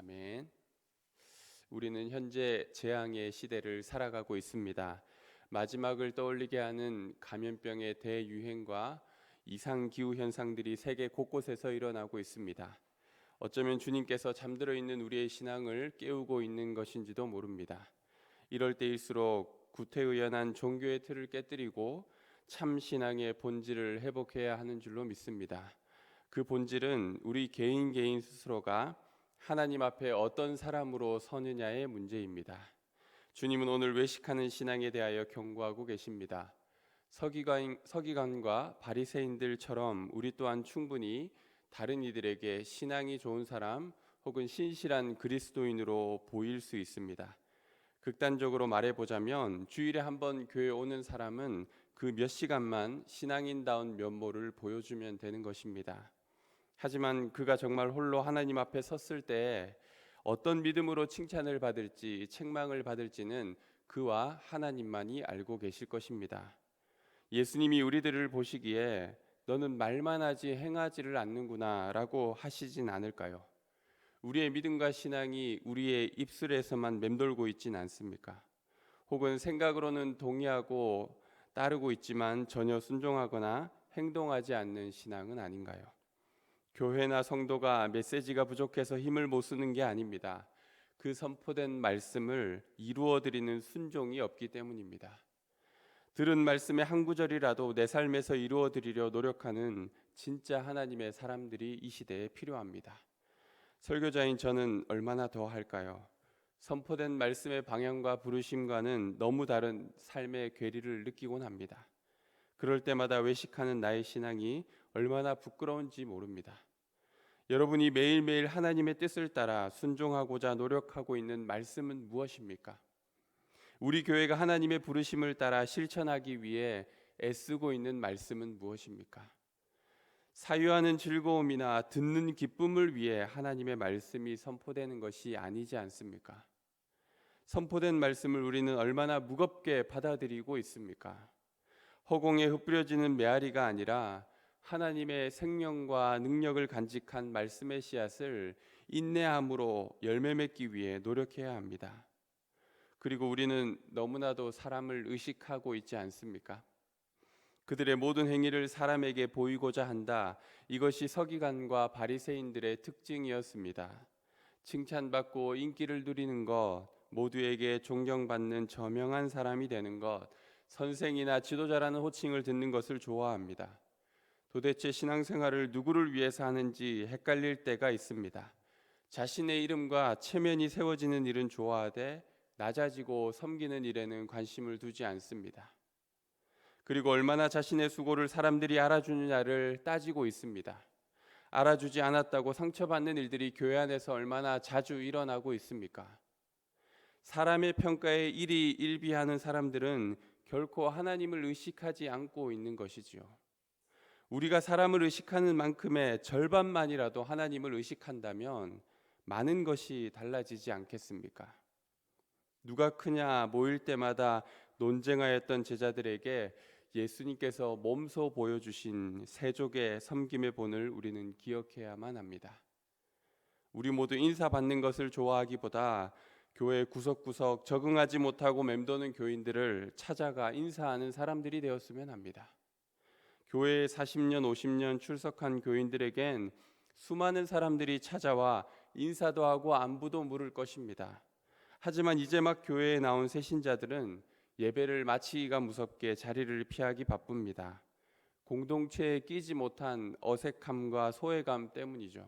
아멘. 우리는 현재 재앙의 시대를 살아가고 있습니다. 마지막을 떠올리게 하는 감염병의 대유행과 이상 기후 현상들이 세계 곳곳에서 일어나고 있습니다. 어쩌면 주님께서 잠들어 있는 우리의 신앙을 깨우고 있는 것인지도 모릅니다. 이럴 때일수록 구태의연한 종교의 틀을 깨뜨리고 참 신앙의 본질을 회복해야 하는 줄로 믿습니다. 그 본질은 우리 개인 스스로가 하나님 앞에 어떤 사람으로 서느냐의 문제입니다. 주님은 오늘 외식하는 신앙에 대하여 경고하고 계십니다. 서기관과 바리새인들처럼 우리 또한 충분히 다른 이들에게 신앙이 좋은 사람 혹은 신실한 그리스도인으로 보일 수 있습니다. 극단적으로 말해보자면 주일에 한 번 교회 오는 사람은 그 몇 시간만 신앙인다운 면모를 보여주면 되는 것입니다. 하지만 그가 정말 홀로 하나님 앞에 섰을 때 어떤 믿음으로 칭찬을 받을지 책망을 받을지는 그와 하나님만이 알고 계실 것입니다. 예수님이 우리들을 보시기에 너는 말만 하지 행하지를 않는구나 라고 하시진 않을까요? 우리의 믿음과 신앙이 우리의 입술에서만 맴돌고 있진 않습니까? 혹은 생각으로는 동의하고 따르고 있지만 전혀 순종하거나 행동하지 않는 신앙은 아닌가요? 교회나 성도가 메시지가 부족해서 힘을 못 쓰는 게 아닙니다. 그 선포된 말씀을 이루어드리는 순종이 없기 때문입니다. 들은 말씀의 한 구절이라도 내 삶에서 이루어드리려 노력하는 진짜 하나님의 사람들이 이 시대에 필요합니다. 설교자인 저는 얼마나 더 할까요? 선포된 말씀의 방향과 부르심과는 너무 다른 삶의 괴리를 느끼곤 합니다. 그럴 때마다 외식하는 나의 신앙이 얼마나 부끄러운지 모릅니다. 여러분이 매일매일 하나님의 뜻을 따라 순종하고자 노력하고 있는 말씀은 무엇입니까? 우리 교회가 하나님의 부르심을 따라 실천하기 위해 애쓰고 있는 말씀은 무엇입니까? 사유하는 즐거움이나 듣는 기쁨을 위해 하나님의 말씀이 선포되는 것이 아니지 않습니까? 선포된 말씀을 우리는 얼마나 무겁게 받아들이고 있습니까? 허공에 흩뿌려지는 메아리가 아니라 하나님의 생명과 능력을 간직한 말씀의 씨앗을 인내함으로 열매 맺기 위해 노력해야 합니다. 그리고 우리는 너무나도 사람을 의식하고 있지 않습니까? 그들의 모든 행위를 사람에게 보이고자 한다. 이것이 서기관과 바리새인들의 특징이었습니다. 칭찬받고 인기를 누리는 것, 모두에게 존경받는 저명한 사람이 되는 것, 선생이나 지도자라는 호칭을 듣는 것을 좋아합니다. 도대체 신앙생활을 누구를 위해서 하는지 헷갈릴 때가 있습니다. 자신의 이름과 체면이 세워지는 일은 좋아하되 낮아지고 섬기는 일에는 관심을 두지 않습니다. 그리고 얼마나 자신의 수고를 사람들이 알아주느냐를 따지고 있습니다. 알아주지 않았다고 상처받는 일들이 교회 안에서 얼마나 자주 일어나고 있습니까? 사람의 평가에 일희일비하는 사람들은 결코 하나님을 의식하지 않고 있는 것이지요. 우리가 사람을 의식하는 만큼의 절반만이라도 하나님을 의식한다면 많은 것이 달라지지 않겠습니까? 누가 크냐 모일 때마다 논쟁하였던 제자들에게 예수님께서 몸소 보여주신 세족의 섬김의 본을 우리는 기억해야만 합니다. 우리 모두 인사받는 것을 좋아하기보다 교회 구석구석 적응하지 못하고 맴도는 교인들을 찾아가 인사하는 사람들이 되었으면 합니다. 교회에 40년, 50년 출석한 교인들에겐 수많은 사람들이 찾아와 인사도 하고 안부도 물을 것입니다. 하지만 이제 막 교회에 나온 새신자들은 예배를 마치기가 무섭게 자리를 피하기 바쁩니다. 공동체에 끼지 못한 어색함과 소외감 때문이죠.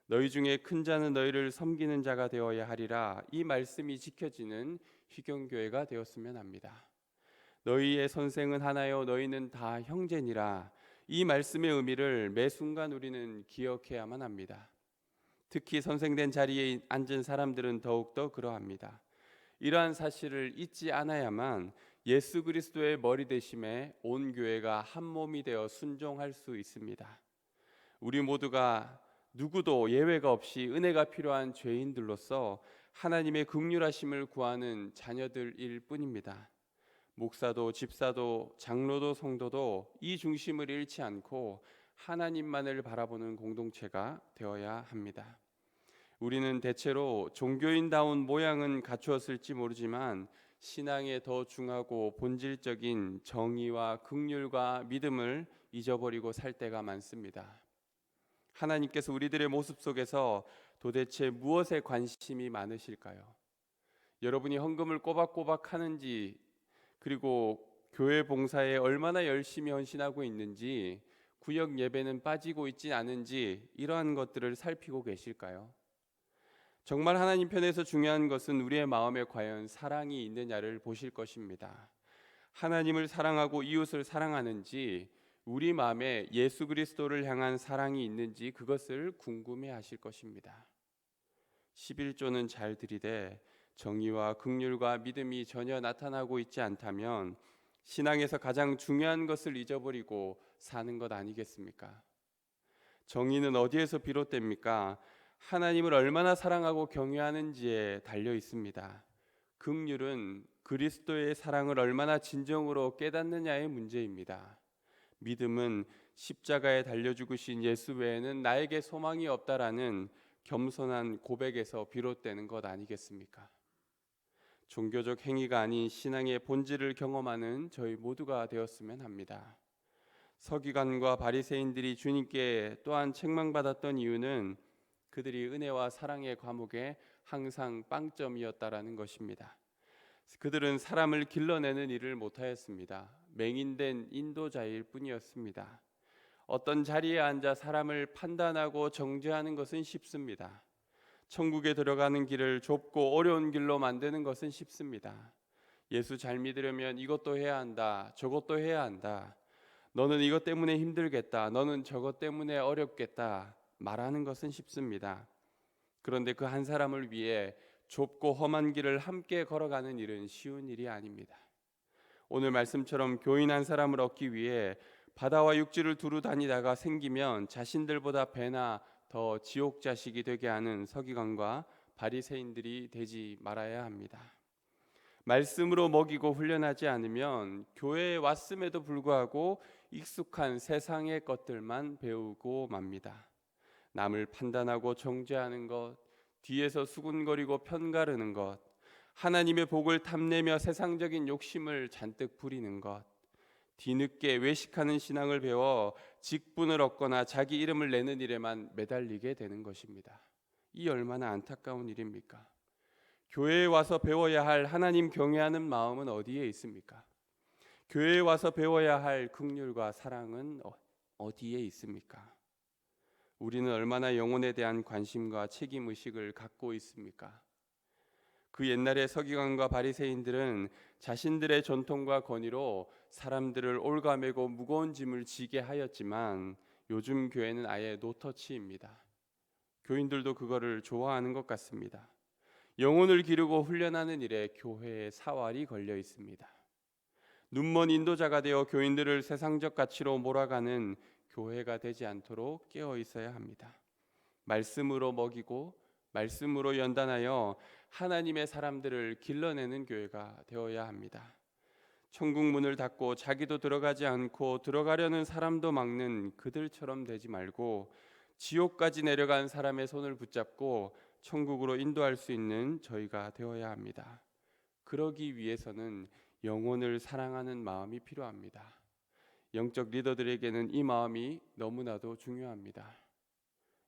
너희 중에 큰 자는 너희를 섬기는 자가 되어야 하리라. 이 말씀이 지켜지는 희경교회가 되었으면 합니다. 너희의 선생은 하나요 너희는 다 형제니라. 이 말씀의 의미를 매 순간 우리는 기억해야만 합니다. 특히 선생된 자리에 앉은 사람들은 더욱더 그러합니다. 이러한 사실을 잊지 않아야만 예수 그리스도의 머리 되심에 온 교회가 한 몸이 되어 순종할 수 있습니다. 우리 모두가 누구도 예외가 없이 은혜가 필요한 죄인들로서 하나님의 긍휼하심을 구하는 자녀들일 뿐입니다. 목사도 집사도 장로도 성도도 이 중심을 잃지 않고 하나님만을 바라보는 공동체가 되어야 합니다. 우리는 대체로 종교인다운 모양은 갖추었을지 모르지만 신앙의 더 중하고 본질적인 정의와 긍휼과 믿음을 잊어버리고 살 때가 많습니다. 하나님께서 우리들의 모습 속에서 도대체 무엇에 관심이 많으실까요? 여러분이 헌금을 꼬박꼬박 하는지, 그리고 교회 봉사에 얼마나 열심히 헌신하고 있는지, 구역 예배는 빠지고 있지 않은지, 이러한 것들을 살피고 계실까요? 정말 하나님 편에서 중요한 것은 우리의 마음에 과연 사랑이 있느냐를 보실 것입니다. 하나님을 사랑하고 이웃을 사랑하는지, 우리 마음에 예수 그리스도를 향한 사랑이 있는지 그것을 궁금해 하실 것입니다. 11조는 잘 들이되 정의와 긍휼과 믿음이 전혀 나타나고 있지 않다면 신앙에서 가장 중요한 것을 잊어버리고 사는 것 아니겠습니까? 정의는 어디에서 비롯됩니까? 하나님을 얼마나 사랑하고 경외하는지에 달려 있습니다. 긍휼은 그리스도의 사랑을 얼마나 진정으로 깨닫느냐의 문제입니다. 믿음은 십자가에 달려 죽으신 예수 외에는 나에게 소망이 없다라는 겸손한 고백에서 비롯되는 것 아니겠습니까? 종교적 행위가 아닌 신앙의 본질을 경험하는 저희 모두가 되었으면 합니다. 서기관과 바리새인들이 주님께 또한 책망받았던 이유는 그들이 은혜와 사랑의 과목에 항상 빵점이었다라는 것입니다. 그들은 사람을 길러내는 일을 못하였습니다. 맹인된 인도자일 뿐이었습니다. 어떤 자리에 앉아 사람을 판단하고 정죄하는 것은 쉽습니다. 천국에 들어가는 길을 좁고 어려운 길로 만드는 것은 쉽습니다. 예수 잘 믿으려면 이것도 해야 한다, 저것도 해야 한다. 너는 이것 때문에 힘들겠다, 너는 저것 때문에 어렵겠다 말하는 것은 쉽습니다. 그런데 그 한 사람을 위해 좁고 험한 길을 함께 걸어가는 일은 쉬운 일이 아닙니다. 오늘 말씀처럼 교인 한 사람을 얻기 위해 바다와 육지를 두루 다니다가 생기면 자신들보다 배나 더 지옥 자식이 되게 하는 서기관과 바리새인들이 되지 말아야 합니다. 말씀으로 먹이고 훈련하지 않으면 교회에 왔음에도 불구하고 익숙한 세상의 것들만 배우고 맙니다. 남을 판단하고 정죄하는 것, 뒤에서 수군거리고 편가르는 것, 하나님의 복을 탐내며 세상적인 욕심을 잔뜩 부리는 것, 뒤늦게 외식하는 신앙을 배워 직분을 얻거나 자기 이름을 내는 일에만 매달리게 되는 것입니다. 이 얼마나 안타까운 일입니까? 교회에 와서 배워야 할 하나님 경외하는 마음은 어디에 있습니까? 교회에 와서 배워야 할 긍휼과 사랑은 어디에 있습니까? 우리는 얼마나 영혼에 대한 관심과 책임의식을 갖고 있습니까? 그 옛날의 서기관과 바리새인들은 자신들의 전통과 권위로 사람들을 올가매고 무거운 짐을 지게 하였지만 요즘 교회는 아예 노터치입니다. 교인들도 그거를 좋아하는 것 같습니다. 영혼을 기르고 훈련하는 일에 교회의 사활이 걸려 있습니다. 눈먼 인도자가 되어 교인들을 세상적 가치로 몰아가는 교회가 되지 않도록 깨어 있어야 합니다. 말씀으로 먹이고 말씀으로 연단하여 하나님의 사람들을 길러내는 교회가 되어야 합니다. 천국 문을 닫고 자기도 들어가지 않고 들어가려는 사람도 막는 그들처럼 되지 말고 지옥까지 내려간 사람의 손을 붙잡고 천국으로 인도할 수 있는 저희가 되어야 합니다. 그러기 위해서는 영혼을 사랑하는 마음이 필요합니다. 영적 리더들에게는 이 마음이 너무나도 중요합니다.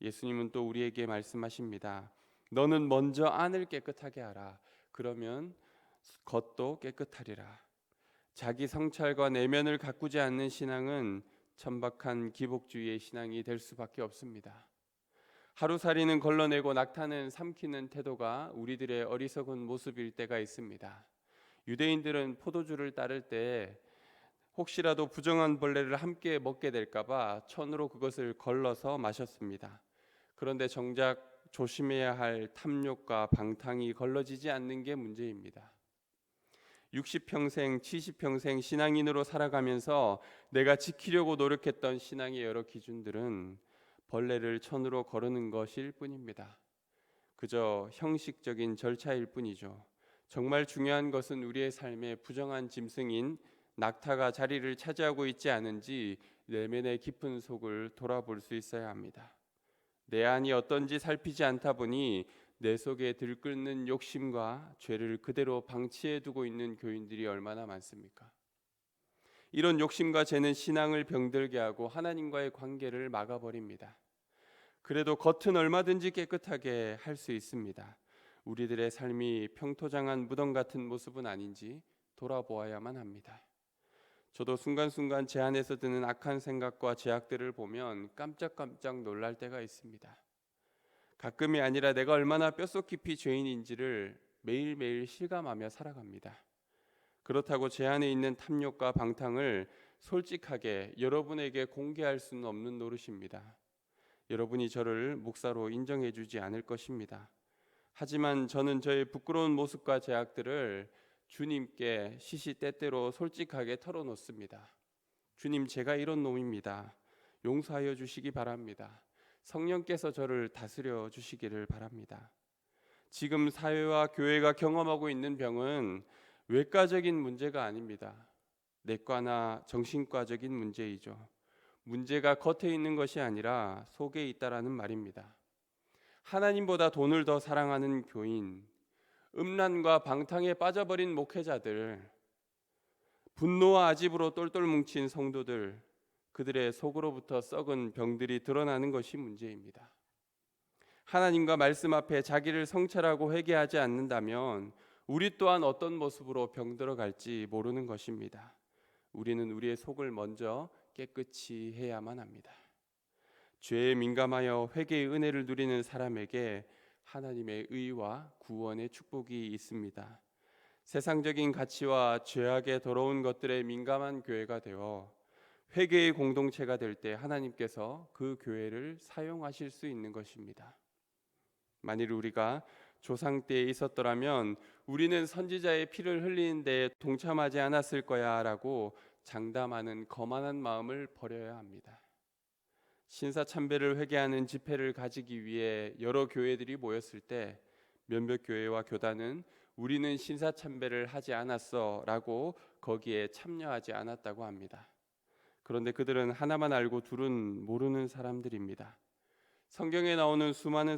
예수님은 또 우리에게 말씀하십니다. 너는 먼저 안을 깨끗하게 하라. 그러면 겉도 깨끗하리라. 자기 성찰과 내면을 가꾸지 않는 신앙은 천박한 기복주의의 신앙이 될 수밖에 없습니다. 하루살이는 걸러내고 낙타는 삼키는 태도가 우리들의 어리석은 모습일 때가 있습니다. 유대인들은 포도주를 따를 때 혹시라도 부정한 벌레를 함께 먹게 될까봐 천으로 그것을 걸러서 마셨습니다. 그런데 정작 조심해야 할 탐욕과 방탕이 걸러지지 않는 게 문제입니다. 60평생, 70평생 신앙인으로 살아가면서 내가 지키려고 노력했던 신앙의 여러 기준들은 벌레를 천으로 거르는 것일 뿐입니다. 그저 형식적인 절차일 뿐이죠. 정말 중요한 것은 우리의 삶의 부정한 짐승인 낙타가 자리를 차지하고 있지 않은지 내면의 깊은 속을 돌아볼 수 있어야 합니다. 내 안이 어떤지 살피지 않다 보니 내 속에 들끓는 욕심과 죄를 그대로 방치해 두고 있는 교인들이 얼마나 많습니까? 이런 욕심과 죄는 신앙을 병들게 하고 하나님과의 관계를 막아버립니다. 그래도 겉은 얼마든지 깨끗하게 할 수 있습니다. 우리들의 삶이 평토장한 무덤 같은 모습은 아닌지 돌아보아야만 합니다. 저도 순간순간 제 안에서 드는 악한 생각과 죄악들을 보면 깜짝깜짝 놀랄 때가 있습니다. 가끔이 아니라 내가 얼마나 뼛속 깊이 죄인인지를 매일매일 실감하며 살아갑니다. 그렇다고 제 안에 있는 탐욕과 방탕을 솔직하게 여러분에게 공개할 수는 없는 노릇입니다. 여러분이 저를 목사로 인정해 주지 않을 것입니다. 하지만 저는 저의 부끄러운 모습과 죄악들을 주님께 시시때때로 솔직하게 털어놓습니다. 주님, 제가 이런 놈입니다. 용서하여 주시기 바랍니다. 성령께서 저를 다스려 주시기를 바랍니다. 지금 사회와 교회가 경험하고 있는 병은 외과적인 문제가 아닙니다. 내과나 정신과적인 문제이죠. 문제가 겉에 있는 것이 아니라 속에 있다라는 말입니다. 하나님보다 돈을 더 사랑하는 교인, 음란과 방탕에 빠져버린 목회자들, 분노와 아집으로 똘똘 뭉친 성도들, 그들의 속으로부터 썩은 병들이 드러나는 것이 문제입니다. 하나님과 말씀 앞에 자기를 성찰하고 회개하지 않는다면 우리 또한 어떤 모습으로 병들어 갈지 모르는 것입니다. 우리는 우리의 속을 먼저 깨끗이 해야만 합니다. 죄에 민감하여 회개의 은혜를 누리는 사람에게 하나님의 의와 구원의 축복이 있습니다. 세상적인 가치와 죄악의 더러운 것들에 민감한 교회가 되어 회개의 공동체가 될 때 하나님께서 그 교회를 사용하실 수 있는 것입니다. 만일 우리가 조상 때에 있었더라면 우리는 선지자의 피를 흘리는 데 동참하지 않았을 거야 라고 장담하는 거만한 마음을 버려야 합니다. 신사참배를 회개하는 집회를 가지기 위해 여러 교회들이 모였을 때 몇몇 교회와 교단은 우리는 신사참배를 하지 않았어 라고 거기에 참여하지 않았다고 합니다. 그런데 그들은 하나만 알고 둘은 모르는 사람들입니다. 성경에 나오는 수많은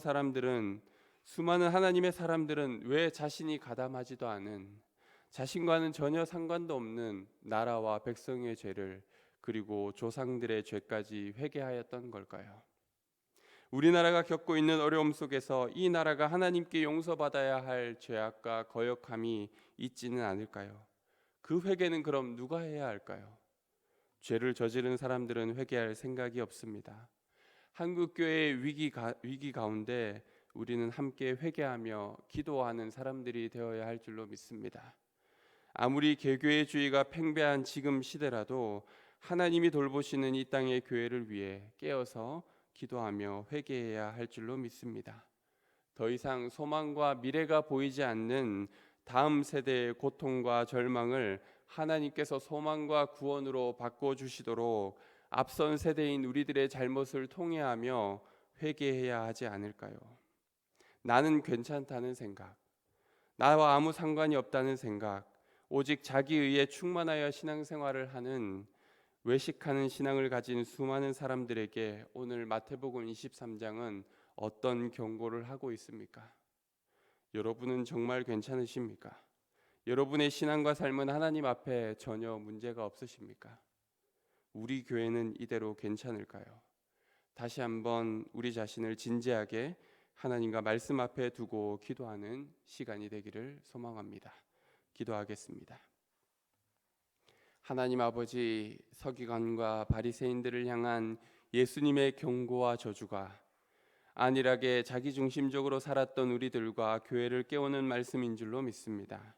하나님의 사람들은 왜 자신이 가담하지도 않은, 자신과는 전혀 상관도 없는 나라와 백성의 죄를, 그리고 조상들의 죄까지 회개하였던 걸까요? 우리나라가 겪고 있는 어려움 속에서 이 나라가 하나님께 용서받아야 할 죄악과 거역함이 있지는 않을까요? 그 회개는 그럼 누가 해야 할까요? 죄를 저지른 사람들은 회개할 생각이 없습니다. 한국교회의 위기 가운데 우리는 함께 회개하며 기도하는 사람들이 되어야 할 줄로 믿습니다. 아무리 개교회주의가 팽배한 지금 시대라도 하나님이 돌보시는 이 땅의 교회를 위해 깨어서 기도하며 회개해야 할 줄로 믿습니다. 더 이상 소망과 미래가 보이지 않는 다음 세대의 고통과 절망을 하나님께서 소망과 구원으로 바꿔주시도록 앞선 세대인 우리들의 잘못을 통회하며 회개해야 하지 않을까요? 나는 괜찮다는 생각, 나와 아무 상관이 없다는 생각, 오직 자기의에 충만하여 신앙생활을 하는 외식하는 신앙을 가진 수많은 사람들에게 오늘 마태복음 23장은 어떤 경고를 하고 있습니까? 여러분은 정말 괜찮으십니까? 여러분의 신앙과 삶은 하나님 앞에 전혀 문제가 없으십니까? 우리 교회는 이대로 괜찮을까요? 다시 한번 우리 자신을 진지하게 하나님과 말씀 앞에 두고 기도하는 시간이 되기를 소망합니다. 기도하겠습니다. 하나님 아버지, 서기관과 바리새인들을 향한 예수님의 경고와 저주가 안일하게 자기중심적으로 살았던 우리들과 교회를 깨우는 말씀인 줄로 믿습니다.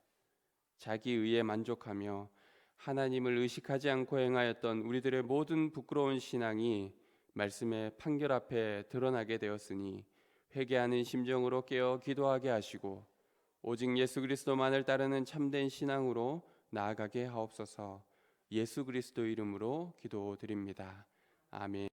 자기의에 만족하며 하나님을 의식하지 않고 행하였던 우리들의 모든 부끄러운 신앙이 말씀의 판결 앞에 드러나게 되었으니 회개하는 심정으로 깨어 기도하게 하시고 오직 예수 그리스도만을 따르는 참된 신앙으로 나아가게 하옵소서. 예수 그리스도 이름으로 기도드립니다. 아멘.